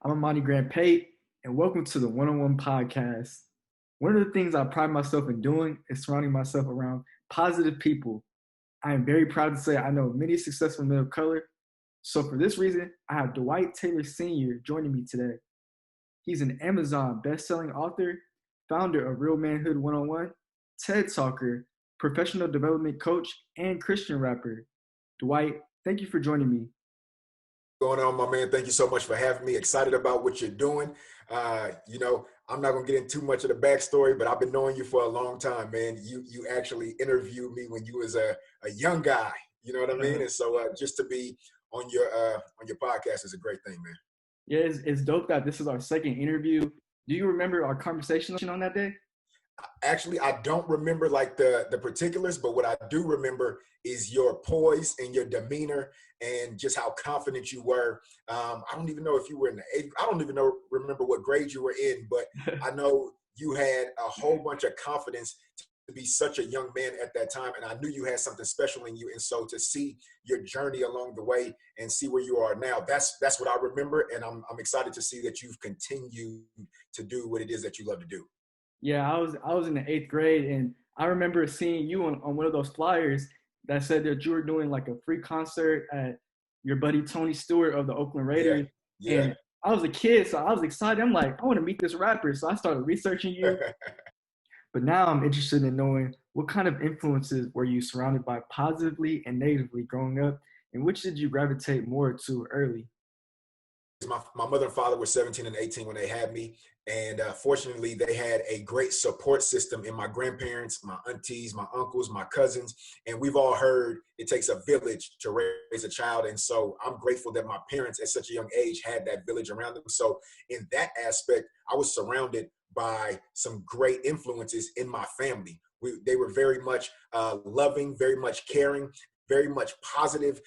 I'm Amani Grant-Pate, and welcome to the One-on-One Podcast. One of the things I pride myself in doing is surrounding myself around positive people. I am very proud to say I know many successful men of color. So for this reason, I have Dwight Taylor Sr. joining me today. He's an Amazon best-selling author, founder of Real Manhood One-on-One, TED Talker, professional development coach, and Christian rapper. Dwight, thank you for joining me. Going on, my man? Thank you so much for having me. Excited about what you're doing. I'm not gonna get into too much of the backstory, but I've been knowing you for a long time, man. You actually interviewed me when you was a young guy. You know what I mean? And so just to be on your podcast is a great thing, man. Yeah, it's dope that this is our second interview. Do you remember our conversation on that day? Actually, I don't remember like the particulars, but what I do remember is your poise and your demeanor and just how confident you were. I don't even know if you were in the eighth. I don't even remember what grade you were in, but I know you had a whole bunch of confidence to be such a young man at that time, and I knew you had something special in you. And so to see your journey along the way and see where you are now, that's what I remember, and I'm excited to see that you've continued to do what it is that you love to do. Yeah, I was in the eighth grade, and I remember seeing you on one of those flyers that said that you were doing like a free concert at your buddy Tony Stewart of the Oakland Yeah, Raiders. yeah. And I was a kid, so I was excited. I'm like, I want to meet this rapper. So I started researching you. But now I'm interested in knowing what kind of influences were you surrounded by positively and negatively growing up, and which did you gravitate more to early? My mother and father were 17 and 18 when they had me. And fortunately, they had a great support system in my grandparents, my aunties, my uncles, my cousins. And we've all heard it takes a village to raise a child. And so I'm grateful that my parents at such a young age had that village around them. So in that aspect, I was surrounded by some great influences in my family. They were very much loving, very much caring, very much positive,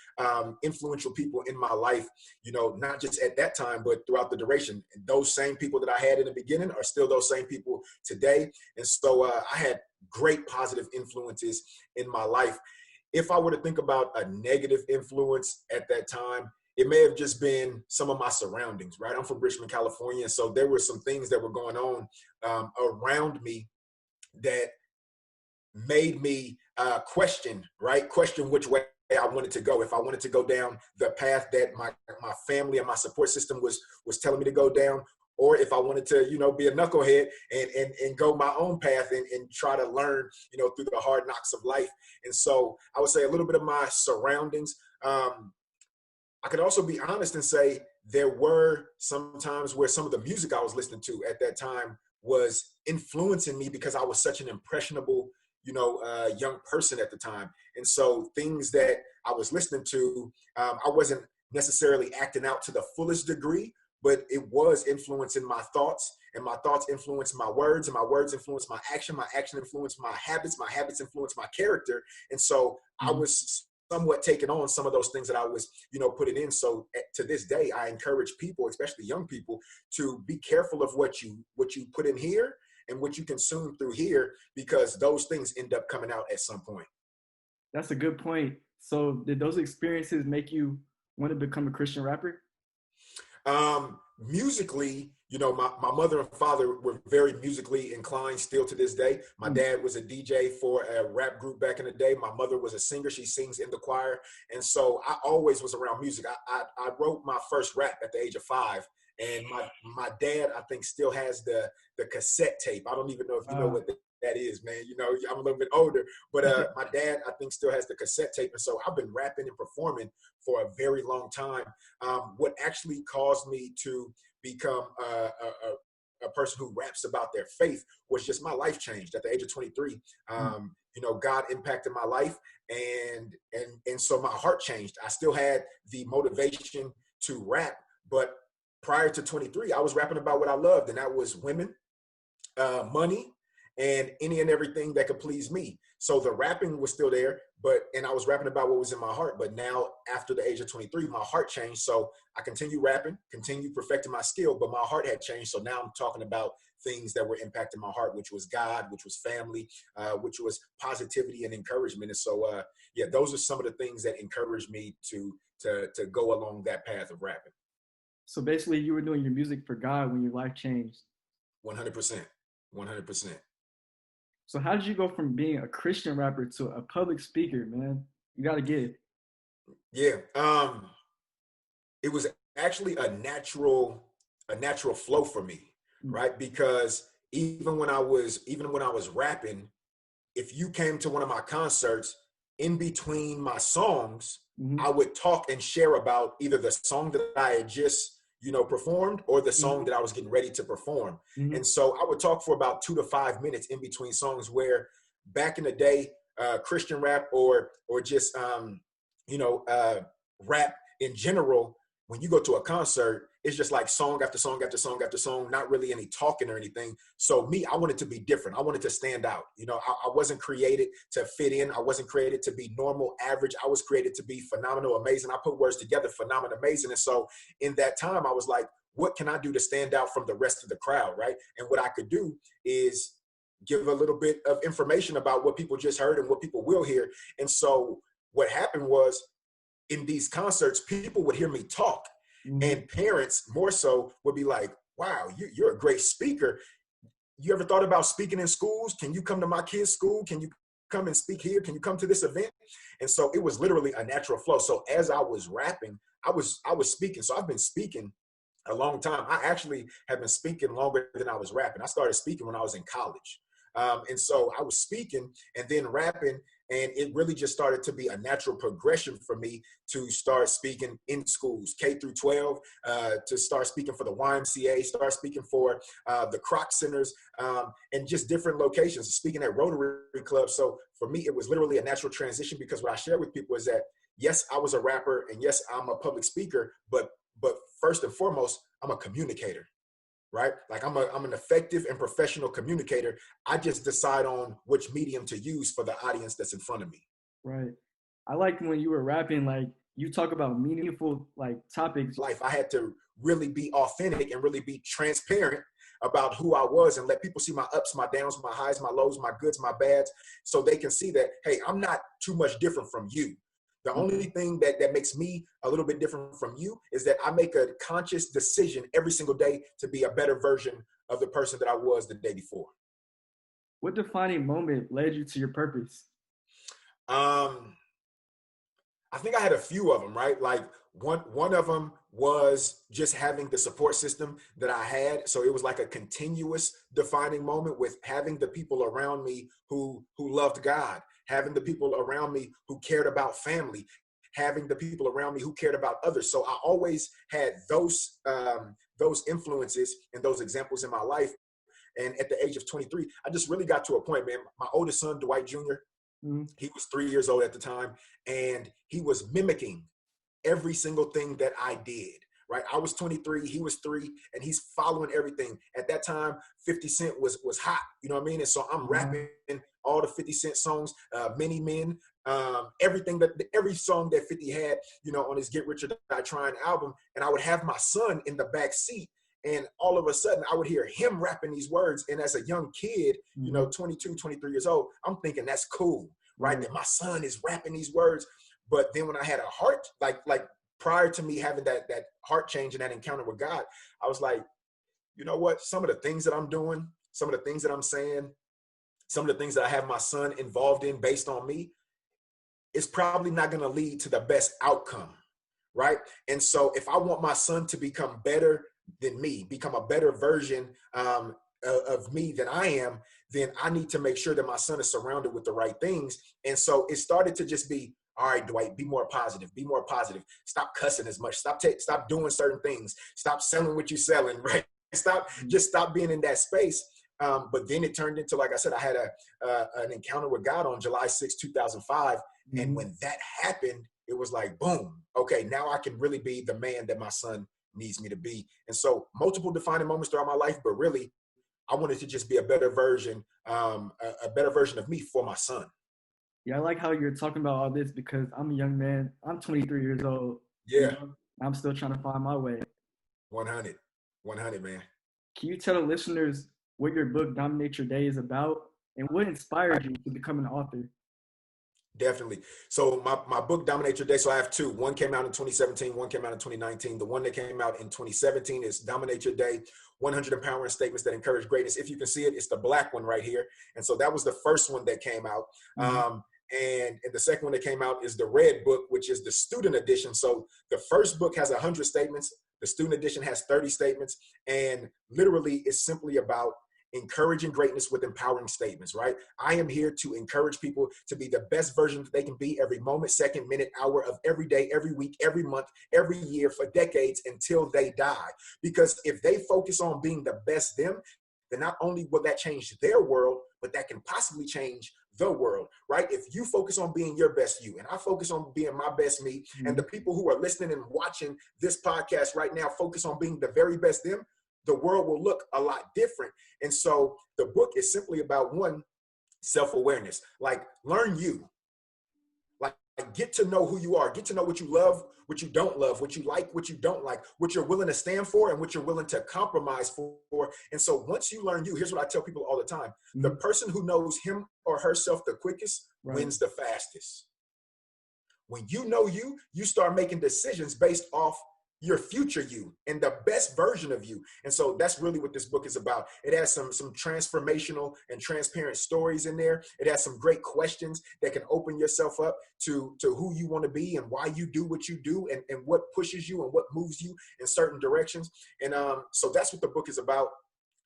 influential people in my life, not just at that time, but throughout the duration. And those same people that I had in the beginning are still those same people today. And so I had great positive influences in my life. If I were to think about a negative influence at that time, it may have just been some of my surroundings, right? I'm from Richmond, California. So there were some things that were going on around me that made me question which way I wanted to go. If I wanted to go down the path that my family and my support system was telling me to go down, or if I wanted to, be a knucklehead and go my own path and try to learn, through the hard knocks of life. And so I would say a little bit of my surroundings. I could also be honest and say there were some times where some of the music I was listening to at that time was influencing me because I was such an impressionable young person at the time. And so things that I was listening to, I wasn't necessarily acting out to the fullest degree, but it was influencing my thoughts, and my thoughts influenced my words, and my words influenced my action influenced my habits influenced my character. And so I was somewhat taking on some of those things that I was, putting in. So to this day, I encourage people, especially young people, to be careful of what you put in here and what you consume through here, because those things end up coming out at some point. That's a good point. So did those experiences make you want to become a Christian rapper? Musically, my mother and father were very musically inclined still to this day. My dad was a DJ for a rap group back in the day. My mother was a singer. She sings in the choir. And so I always was around music. I wrote my first rap at the age of 5. And my dad, I think, still has the cassette tape. I don't even know if you know what that is, man. I'm a little bit older, but my dad, I think, still has the cassette tape. And so I've been rapping and performing for a very long time. What actually caused me to become a person who raps about their faith was just my life changed at the age of 23. God impacted my life, and so my heart changed. I still had the motivation to rap, but prior to 23, I was rapping about what I loved, and that was women, money, and any and everything that could please me. So the rapping was still there, and I was rapping about what was in my heart. But now, after the age of 23, my heart changed. So I continue rapping, continue perfecting my skill, but my heart had changed. So now I'm talking about things that were impacting my heart, which was God, which was family, which was positivity and encouragement. And so, those are some of the things that encouraged me to go along that path of rapping. So basically, you were doing your music for God when your life changed. 100%. 100%. So how did you go from being a Christian rapper to a public speaker, man? You gotta get it. Yeah. It was actually a natural flow for me, right? Because even when I was rapping, if you came to one of my concerts, in between my songs, Mm-hmm. I would talk and share about either the song that I had just, performed, or the song Mm-hmm. that I was getting ready to perform. Mm-hmm. And so I would talk for about 2 to 5 minutes in between songs, where back in the day, Christian rap or just you know uh, rap in general, when you go to a concert, it's just like song after song after song after song, not really any talking or anything. So me, I wanted to be different. I wanted to stand out. I wasn't created to fit in. I wasn't created to be normal, average. I was created to be phenomenal, amazing. I put words together, phenomenal, amazing. And so in that time, I was like, what can I do to stand out from the rest of the crowd, right? And what I could do is give a little bit of information about what people just heard and what people will hear. And so what happened was, in these concerts, people would hear me talk, Mm-hmm. and parents more so would be like, wow, you're a great speaker. You ever thought about speaking in schools? Can you come to my kids' school? Can you come and speak here? Can you come to this event? And so it was literally a natural flow. So as I was rapping, I was speaking. So I've been speaking a long time. I actually have been speaking longer than I was rapping. I started speaking when I was in college. And so I was speaking and then rapping, and it really just started to be a natural progression for me to start speaking in schools, K through 12, to start speaking for the YMCA, start speaking for the Croc Centers, and just different locations, speaking at Rotary Club. So for me, it was literally a natural transition, because what I share with people is that, yes, I was a rapper, and yes, I'm a public speaker, but first and foremost, I'm a communicator, right? Like I'm an effective and professional communicator. I just decide on which medium to use for the audience that's in front of me. Right. I like when you were rapping, like you talk about meaningful like topics. Life, I had to really be authentic and really be transparent about who I was, and let people see my ups, my downs, my highs, my lows, my goods, my bads, so they can see that, hey, I'm not too much different from you. The only thing that makes me a little bit different from you is that I make a conscious decision every single day to be a better version of the person that I was the day before. What defining moment led you to your purpose? Um, I think I had a few of them, right? Like one of them was just having the support system that I had. So it was like a continuous defining moment, with having the people around me who loved God, having the people around me who cared about family, having the people around me who cared about others. So I always had those influences and those examples in my life. And at the age of 23, I just really got to a point, man. My oldest son, Dwight Jr., Mm-hmm. he was 3 years old at the time, and he was mimicking every single thing that I did. Right, I was 23, he was 3, and he's following everything. At that time, 50 Cent was hot. You know what I mean? And so I'm rapping all the 50 Cent songs, Many Men, every song that 50 had, on his Get Rich or Die Trying album. And I would have my son in the back seat, and all of a sudden I would hear him rapping these words. And as a young kid, Mm-hmm. 22, 23 years old, I'm thinking that's cool, right? Right. That my son is rapping these words. But then when I had a heart, like prior to me having that heart change and that encounter with God, I was like, you know what? Some of the things that I'm doing, some of the things that I'm saying, some of the things that I have my son involved in based on me, it's probably not going to lead to the best outcome, right? And so if I want my son to become better than me, become a better version of me than I am, then I need to make sure that my son is surrounded with the right things. And so it started to just be, all right, Dwight, be more positive, be more positive. Stop cussing as much. Stop doing certain things. Stop selling what you're selling, right? Stop being in that space. But then it turned into, like I said, I had an encounter with God on July 6, 2005. And Mm-hmm. when that happened, it was like, boom, okay, now I can really be the man that my son needs me to be. And so multiple defining moments throughout my life, but really, I wanted to just be a better version, a better version of me for my son. Yeah, I like how you're talking about all this because I'm a young man. I'm 23 years old. You Yeah, know, I'm still trying to find my way. 100, 100, man. Can you tell the listeners what your book Dominate Your Day is about and what inspired you to become an author? Definitely. So my book, Dominate Your Day. So I have two. One came out in 2017. One came out in 2019. The one that came out in 2017 is Dominate Your Day, 100 Empowering Statements That Encourage Greatness. If you can see it, it's the black one right here. And so that was the first one that came out. And the second one that came out is the red book, which is the student edition. So the first book has 100 statements. The student edition has 30 statements. And literally it's simply about encouraging greatness with empowering statements, right? I am here to encourage people to be the best version that they can be every moment, second, minute, hour of every day, every week, every month, every year for decades until they die. Because if they focus on being the best them, then not only will that change their world, but that can possibly change the world, right? If you focus on being your best you, and I focus on being my best me, and the people who are listening and watching this podcast right now focus on being the very best them, the world will look a lot different. And so the book is simply about, one, self-awareness. Like, learn you. Like, get to know who you are. Get to know what you love, what you don't love, what you like, what you don't like, what you're willing to stand for, and what you're willing to compromise for. And so once you learn you, here's what I tell people all the time. The person who knows him or herself the quickest wins the fastest. When you know you, you start making decisions based off your future you and the best version of you. And so that's really what this book is about. It has some transformational and transparent stories in there. It has some great questions that can open yourself up to who you want to be and why you do what you do, and what pushes you and what moves you in certain directions. And so that's what the book is about.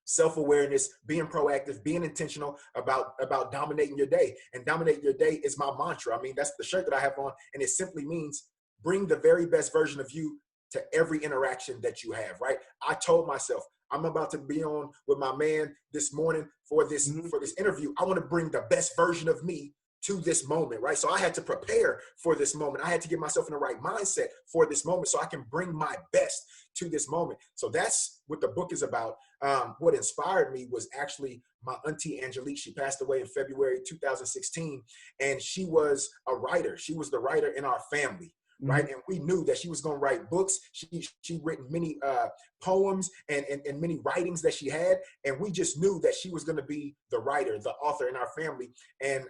Self-awareness, being proactive, being intentional about dominating your day. And dominate your day is my mantra. I mean, that's the shirt that I have on, and it simply means bring the very best version of you to every interaction that you have, right? I told myself, I'm about to be on with my man this morning for this interview. I want to bring the best version of me to this moment, right? So I had to prepare for this moment. I had to get myself in the right mindset for this moment so I can bring my best to this moment. So that's what the book is about. What inspired me was actually my auntie Angelique. She passed away in February 2016, and she was a writer. She was the writer in our family. Right. And we knew that she was going to write books. She written many poems and many writings that she had. And we just knew that she was going to be the writer, the author in our family. And,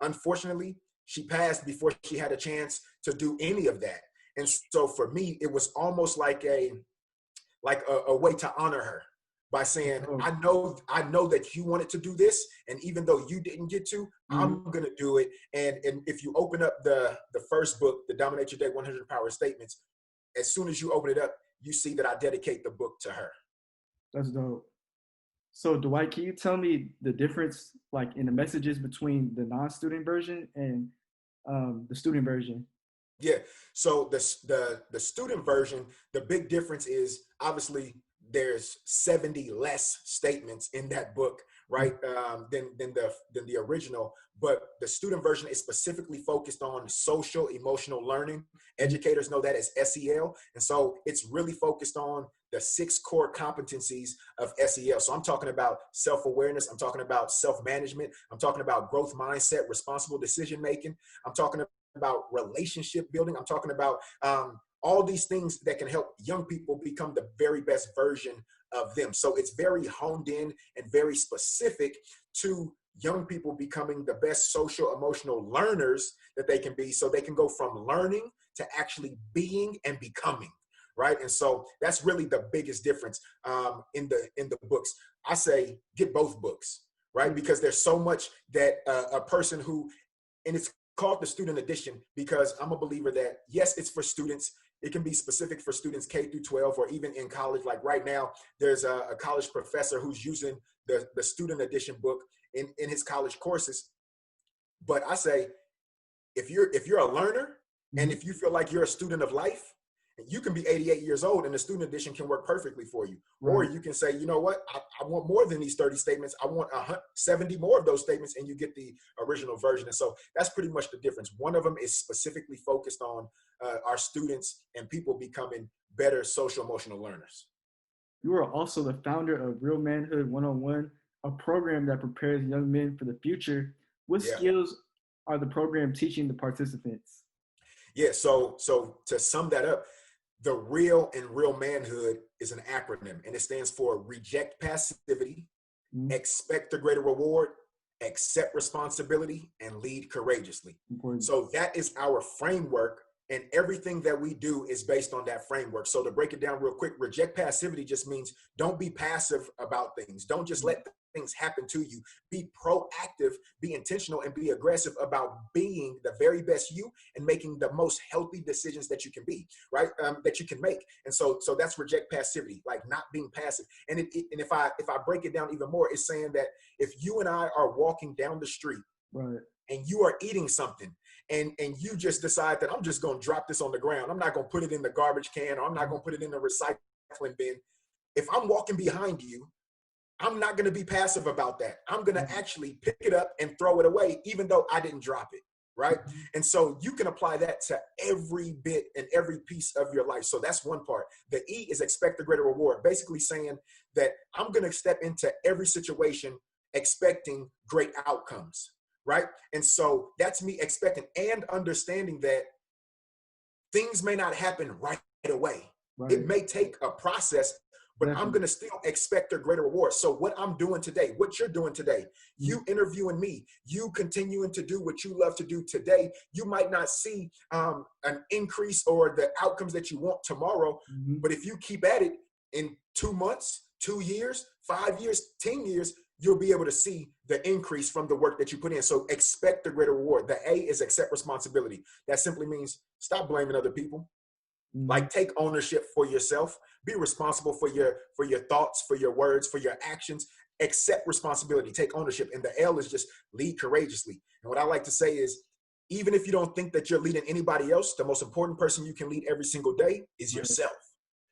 unfortunately, she passed before she had a chance to do any of that. And so for me, it was almost like a way to honor her by saying, I know that you wanted to do this. And even though you didn't get to, I'm going to do it. And if you open up the first book, the Dominate Your Day 100 Power Statements, as soon as you open it up, you see that I dedicate the book to her. That's dope. So Dwight, can you tell me the difference, like, in the messages between the non-student version and the student version? Yeah. So the student version, the big difference is obviously there's 70 less statements in that book, right? Than the original. But the student version is specifically focused on social emotional learning. Educators know that as SEL. And so it's really focused on the 6 core competencies of SEL. So I'm talking about self-awareness. I'm talking about self-management. I'm talking about growth mindset, responsible decision-making. I'm talking about relationship building. I'm talking about all these things that can help young people become the very best version of them. So it's very honed in and very specific to young people becoming the best social emotional learners that they can be, so they can go from learning to actually being and becoming. Right. And so that's really the biggest difference in the books. I say get both books, right? Because there's so much that a person who, and it's called the student edition because I'm a believer that, yes, it's for students. It can be specific for students K through 12 or even in college. Like right now, there's a college professor who's using the student edition book in his college courses. But I say, if you're a learner and if you feel like you're a student of life, you can be 88 years old and the student edition can work perfectly for you. Right. Or you can say, you know what, I want more than these 30 statements. I want 70 more of those statements, and you get the original version. And so that's pretty much the difference. One of them is specifically focused on our students and people becoming better social emotional learners. You are also the founder of Real Manhood 101, a program that prepares young men for the future. What skills are the program teaching the participants? Yeah, so to sum that up, the Real and Real Manhood is an acronym, and it stands for reject passivity, expect a greater reward, accept responsibility, and lead courageously. Important. So that is our framework, and everything that we do is based on that framework. So to break it down real quick, reject passivity just means don't be passive about things. Don't just let things happen to you. Be proactive, be intentional, and be aggressive about being the very best you and making the most healthy decisions that you can be, right? That you can make. And so that's reject passivity, like not being passive. And and if I break it down even more, it's saying that if you and I are walking down the street, Right. and you are eating something, and you just decide that I'm just going to drop this on the ground. I'm not going to put it in the garbage can, or I'm not going to put it in the recycling bin. If I'm walking behind you, I'm not going to be passive about that. I'm going to actually pick it up and throw it away, even though I didn't drop it, right? And so you can apply that to every bit and every piece of your life. So that's one part. The E is expect a greater reward, basically saying that I'm going to step into every situation expecting great outcomes, right? And so that's me expecting and understanding that things may not happen right away. Right. It may take a process, but I'm going to still expect a greater reward. So what I'm doing today, what you're doing today, you interviewing me, you continuing to do what you love to do today, you might not see an increase or the outcomes that you want tomorrow. But if you keep at it in 2 months, 2 years, 5 years, 10 years, you'll be able to see the increase from the work that you put in. So expect a greater reward. The A is accept responsibility. That simply means stop blaming other people. Like, take ownership for yourself. Be responsible for your thoughts, for your words, for your actions. Accept responsibility. Take ownership. And the L is just lead courageously. And what I like to say is, even if you don't think that you're leading anybody else, the most important person you can lead every single day is yourself.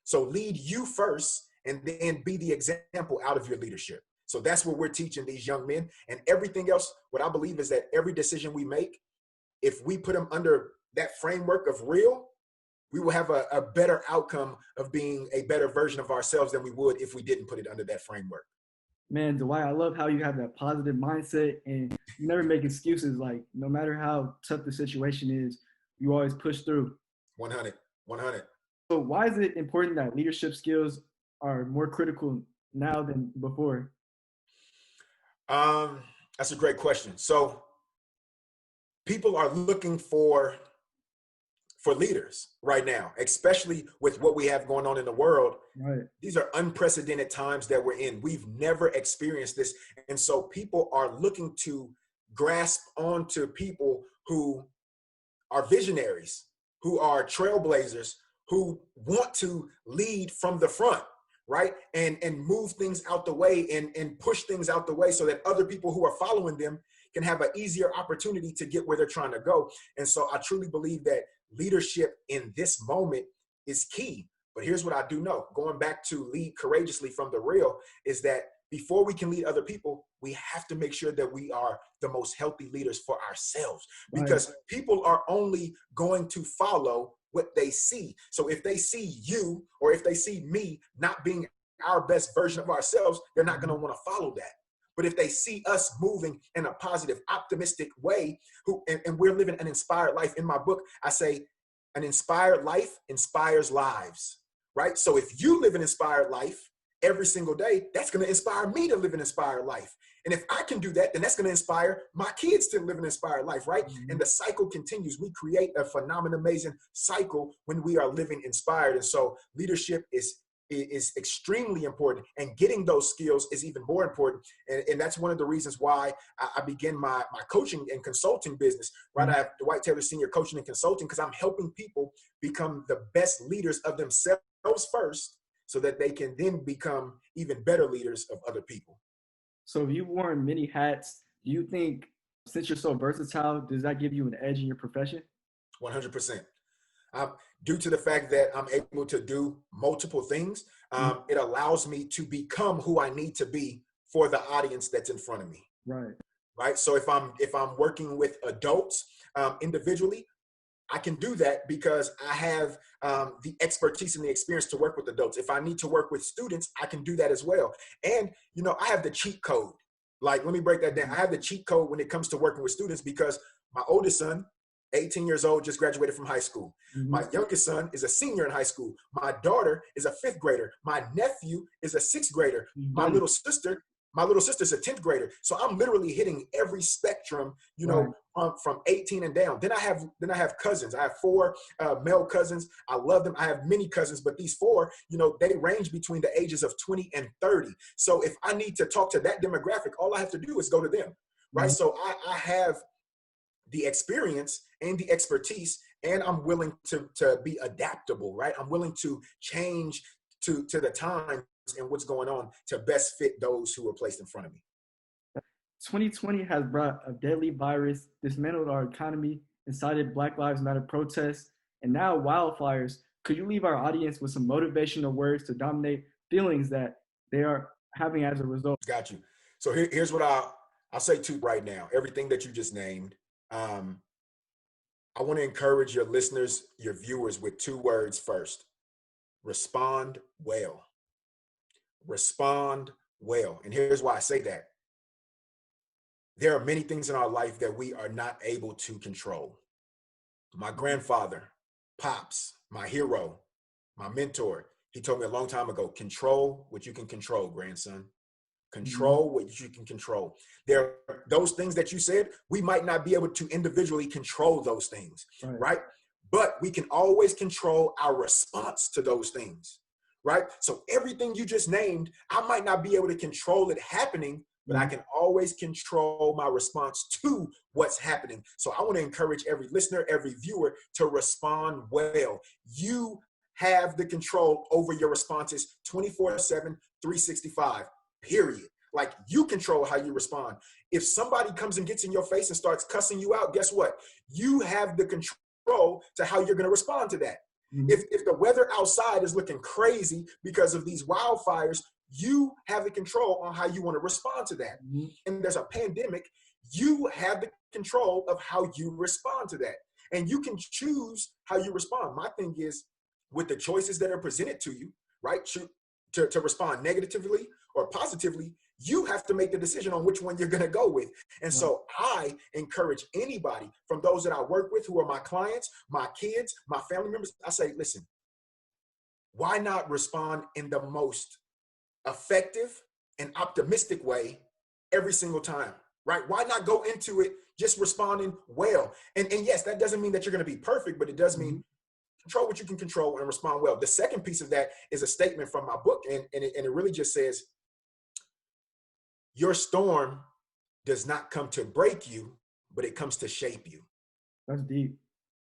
So lead you first, and then be the example out of your leadership. So that's what we're teaching these young men. And everything else, what I believe is that every decision we make, if we put them under that framework of real, we will have a better outcome of being a better version of ourselves than we would if we didn't put it under that framework. Man, Dwight, I love how you have that positive mindset and you never make excuses. Like, no matter how tough the situation is, you always push through. 100. So why is it important that leadership skills are more critical now than before? That's a great question. So people are looking for leaders right now, especially with what we have going on in the world. Right. These are unprecedented times that we're in. We've never experienced this. And so people are looking to grasp onto people who are visionaries, who are trailblazers, who want to lead from the front, right? And move things out the way and push things out the way so that other people who are following them can have an easier opportunity to get where they're trying to go. And so I truly believe that leadership in this moment is key. But here's what I do know, going back to lead courageously from the real, is that before we can lead other people, we have to make sure that we are the most healthy leaders for ourselves, because people are only going to follow what they see. So if they see you, or if they see me not being our best version of ourselves, they're not going to want to follow that. But if they see us moving in a positive, optimistic way, and we're living an inspired life. In my book, I say an inspired life inspires lives, right? So if you live an inspired life every single day, that's going to inspire me to live an inspired life. And if I can do that, then that's going to inspire my kids to live an inspired life, right? And the cycle continues. We create a phenomenal, amazing cycle when we are living inspired. And so leadership is extremely important, and getting those skills is even more important. And that's one of the reasons why I began my coaching and consulting business, right? I have Dwight Taylor Sr. Coaching and Consulting, because I'm helping people become the best leaders of themselves first, so that they can then become even better leaders of other people. So you've worn many hats. Do you think, since you're so versatile, does that give you an edge in your profession? 100%. Due to the fact that I'm able to do multiple things, it allows me to become who I need to be for the audience that's in front of me. Right. So if I'm working with adults individually, I can do that because I have the expertise and the experience to work with adults. If I need to work with students, I can do that as well. And, I have the cheat code. Like, let me break that down. I have the cheat code when it comes to working with students, because my oldest son, 18 years old, just graduated from high school. My youngest son is a senior in high school. My daughter is a 5th grader. My nephew is a 6th grader. My little sister My little sister's a 10th grader. So I'm literally hitting every spectrum, you Right. know, from 18 and down. Then I have cousins. I have 4 male cousins. I love them. I have many cousins, but these 4, you know, they range between the ages of 20 and 30. So if I need to talk to that demographic, all I have to do is go to them, right? Mhm. So I have the experience and the expertise, and I'm willing to be adaptable, right? I'm willing to change to the times and what's going on to best fit those who are placed in front of me. 2020 has brought a deadly virus, dismantled our economy, incited Black Lives Matter protests, and now wildfires. Could you leave our audience with some motivational words to dominate feelings that they are having as a result? Got you. So here's what I'll say to right now. Everything that you just named, I want to encourage your listeners, your viewers, with 2 words first: respond well. Respond well. And here's why I say that. There are many things in our life that we are not able to control. My grandfather, Pops, my hero, my mentor, he told me a long time ago, control what you can control, grandson. Mhm. Control what you can control. There are those things that you said, we might not be able to individually control those things, Right. right? But we can always control our response to those things, right? So everything you just named, I might not be able to control it happening, but I Mhm. can always control my response to what's happening. So I want to encourage every listener, every viewer to respond well. You have the control over your responses 24/7, 365. Period. Like, you control how you respond. If somebody comes and gets in your face and starts cussing you out, guess what? You have the control to how you're going to respond to that. Mhm. If the weather outside is looking crazy because of these wildfires, you have the control on how you want to respond to that. Mhm. And there's a pandemic, you have the control of how you respond to that. And you can choose how you respond. My thing is, with the choices that are presented to you, right? To respond negatively or positively, you have to make the decision on which one you're going to go with. And Right. so I encourage anybody, from those that I work with who are my clients, my kids, my family members, I say, listen, why not respond in the most effective and optimistic way every single time, right? Why not go into it just responding well? And yes, that doesn't mean that you're going to be perfect, but it does mean Mhm. control what you can control and respond well. The second piece of that is a statement from my book, and it really just says, your storm does not come to break you, but it comes to shape you. That's deep.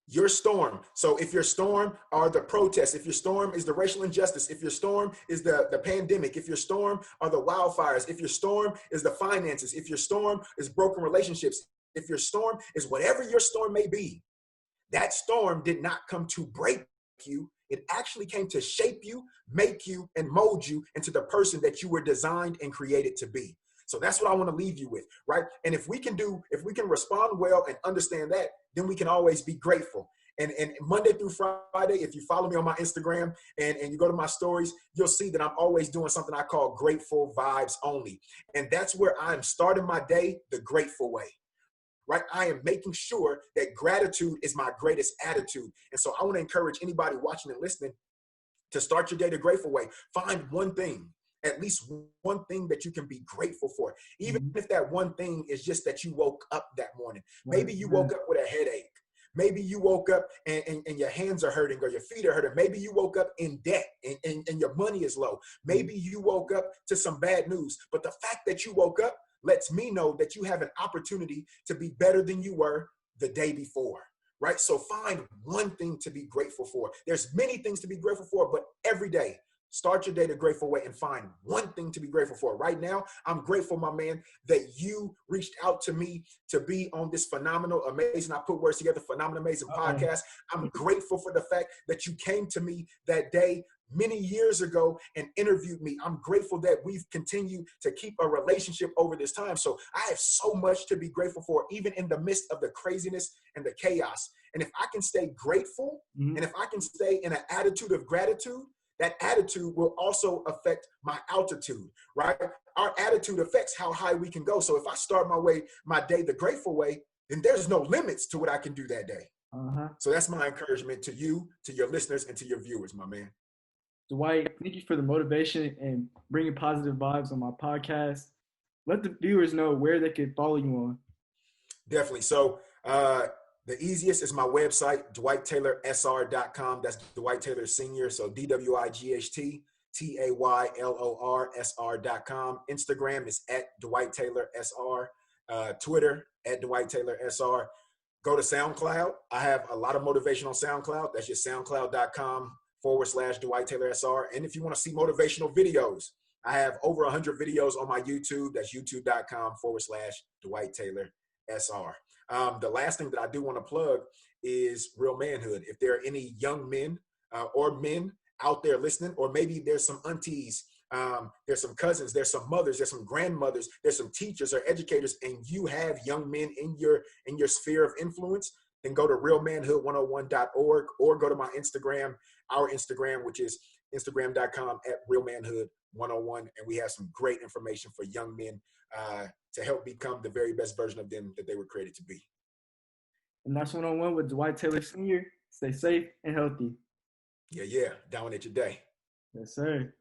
Your storm. So if your storm are the protests, if your storm is the racial injustice, if your storm is the pandemic, if your storm are the wildfires, if your storm is the finances, if your storm is broken relationships, if your storm is whatever your storm may be, that storm did not come to break you. It actually came to shape you, make you, and mold you into the person that you were designed and created to be. So that's what I want to leave you with, right? And if we can respond well and understand that, then we can always be grateful. And Monday through Friday, if you follow me on my Instagram and you go to my stories, you'll see that I'm always doing something I call grateful vibes only. And that's where I'm starting my day the grateful way, right? I am making sure that gratitude is my greatest attitude. And so I want to encourage anybody watching and listening to start your day the grateful way. Find one thing, at least one thing that you can be grateful for. Even Mhm. if that one thing is just that you woke up that morning. Right. Maybe you Yeah. woke up with a headache. Maybe you woke up and your hands are hurting or your feet are hurting. Maybe you woke up in debt and your money is low. Mhm. Maybe you woke up to some bad news. But the fact that you woke up lets me know that you have an opportunity to be better than you were the day before, right? So find one thing to be grateful for. There's many things to be grateful for, but every day, start your day the grateful way and find one thing to be grateful for. Right now, I'm grateful, my man, that you reached out to me to be on this phenomenal, amazing, I put words together, phenomenal, amazing Uh-oh. podcast. I'm grateful for the fact that you came to me that day many years ago and interviewed me. I'm grateful that we've continued to keep a relationship over this time. So I have so much to be grateful for, even in the midst of the craziness and the chaos. And if I can stay grateful Mhm. and if I can stay in an attitude of gratitude, that attitude will also affect my altitude, right? Our attitude affects how high we can go. So if I start my day the grateful way, then there's no limits to what I can do that day. Uh-huh. So that's my encouragement to you, to your listeners, and to your viewers, my man. Dwight, thank you for the motivation and bringing positive vibes on my podcast. let the viewers know where they can follow you on. Definitely. So the easiest is my website, DwightTaylorSR.com. That's Dwight Taylor Sr. So DWIGHT TAYLORSR.com. Instagram is at Dwight Taylor SR. Twitter at Dwight Taylor SR. Go to SoundCloud. I have a lot of motivation on SoundCloud. That's just soundcloud.com/Dwight Taylor SR. And if you want to see motivational videos, I have over 100 videos on my YouTube. That's youtube.com/Dwight Taylor SR. The last thing that I do want to plug is Real Manhood. If there are any young men or men out there listening, or maybe there's some aunties, there's some cousins, there's some mothers, there's some grandmothers, there's some teachers or educators, and you have young men in your sphere of influence, then go to realmanhood101.org or go to my Instagram, our Instagram, which is instagram.com/realmanhood101. And we have some great information for young men to help become the very best version of them that they were created to be. And that's 101 with Dwight Taylor Sr. Stay safe and healthy. Yeah. Down at your day. Yes, sir.